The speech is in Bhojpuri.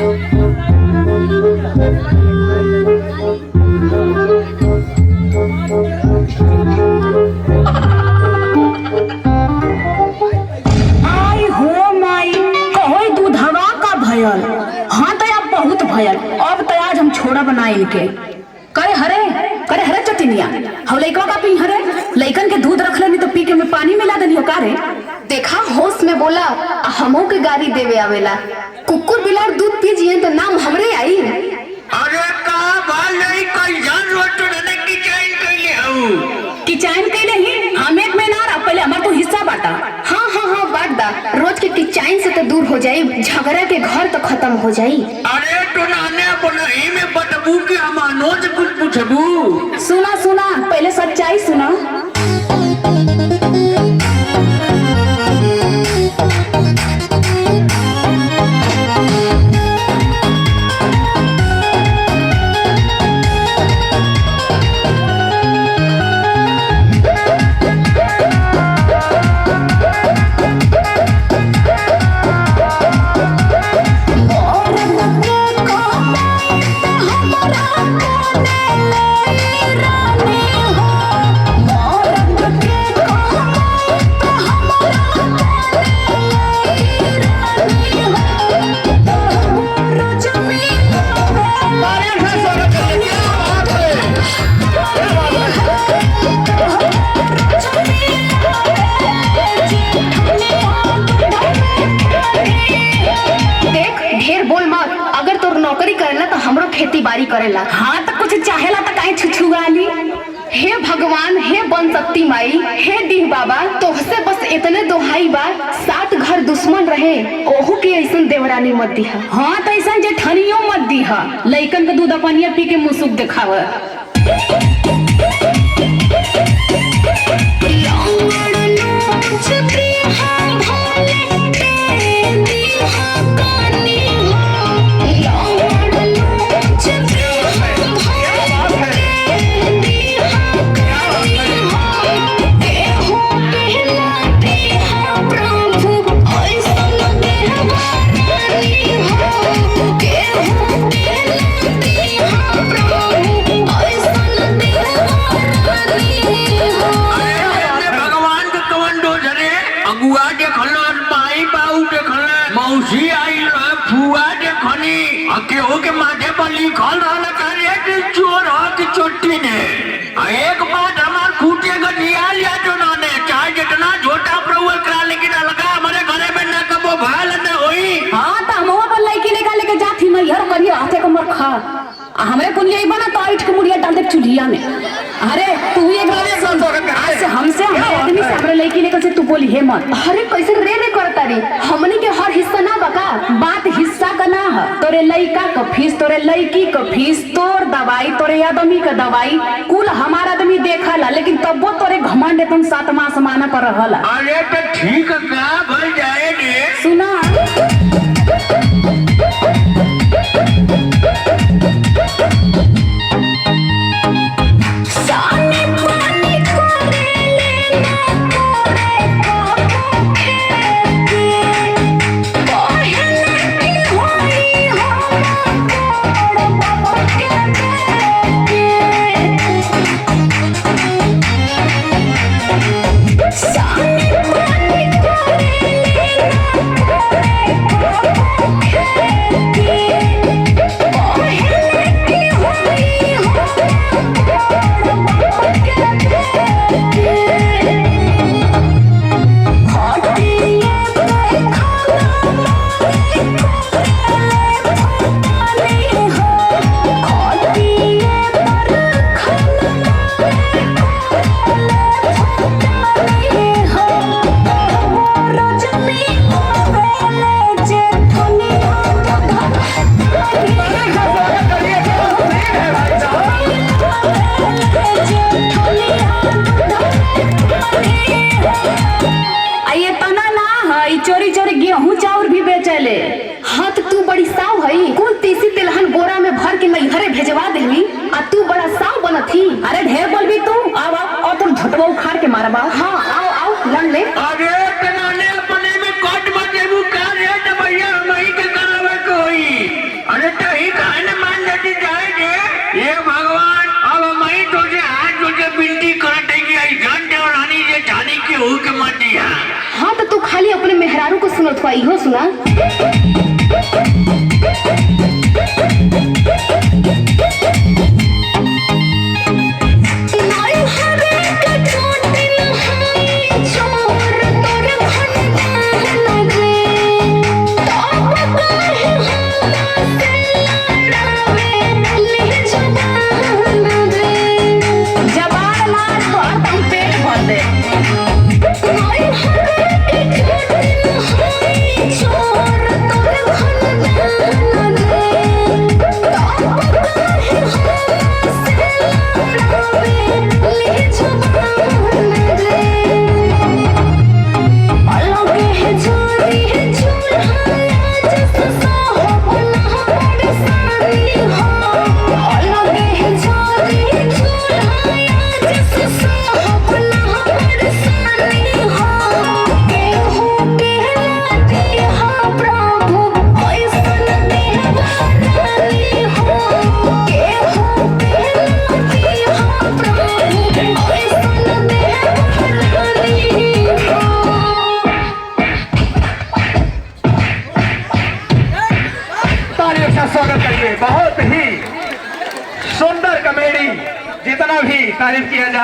आई हो माई कहो दूधवा का भयल। हाँ तो अब बहुत भयल। अब तो आज हम छोड़ा बना इनके करे हरे चटनिया हम लइका का पी हरे लइकन के दूध रख लेनी तो पी के में पानी मिला देनी का रे। देखा होश में बोला हमो के गाड़ी देवे आवेला। कुकुर बिलार दूध पी जिए तो नाम हमरे आई। अरे का बाल नहीं कोई जान रोट ने की चैन कइले हऊ कि चैन कइले ही हम एक महीना रह पहले हमार तो हिस्सा बाटा। हाँ बात दा रोज के किचाइन से तो दूर हो जाई झगड़ा के घर तो खत्म हो जाई। अरे तो नाने बनही में बतबू के हम नोज कुछ पूछबू। सुना पहले सच्चाई सुना। खेती बाड़ी करेला। हाँ तो कुछ चाहेला तो काहे छुछुआली। हे भगवान हे बन शक्ति माई हे डीह बाबा तोहसे बस इतने दोहाई बा 7 घर दुश्मन रहे ओहू के ऐसन देवरानी मत दिहा। हाँ तो ऐसा जेठनियो मत दिहा लइकन के दूध अपनिया पी के मुसुक दिखाव। मौसी आई फुआ देखनी केहू के माथे पर लिखल रहल करे चोर हो कि चोटी ने एक बात हमार खूटे गजिया लिया जो नाने चाहे जितना छोटा प्रभु करा लेकिन अलगा हमारे घरे में ना कबो भाल न होई। हाँ तो हम पर लड़की निकाल लेके जाती मैं हर करिए हाथे को मर खा हमरे कुलिया ही बना तो इट के मुड़िया डाल दे चूल्हिया में। अरे तू ये आज से हमसे हमारे आदमी से हमरे लड़की लेकर से तू बोली हे मत। अरे कैसे रे करता रे हमनी के हर हिस्सा ना बका बात हिस्सा का ना है तोरे लड़का का फीस तोरे लड़की का फीस तोर दवाई तोरे आदमी का दवाई कुल हमारा आदमी देखला लेकिन तब वो तोरे घमंड तुम 7 मास माना पर रहला। अरे तो ठीक का भल जाए ने सुना चोरी चोरी गेहूं चाउर भी बेचले। हाँ तो तू बड़ी साव हई कुल तीसी तिलहन बोरा में भर के मैं घरे भेजवा देली आ तू बड़ा साव बनत ही। अरे ढेर बोलबी तू आओ और तुम झटवा उखाड़ के मारबा। हाँ आओ लड़ ले। अरे कनाने अपने में कट बटेबू का रे भैया मई के करावे कोई सुनत हुआ इहो सुना। स्वागत करिए। बहुत ही सुंदर कमेडी, जितना भी तारीफ किया जाए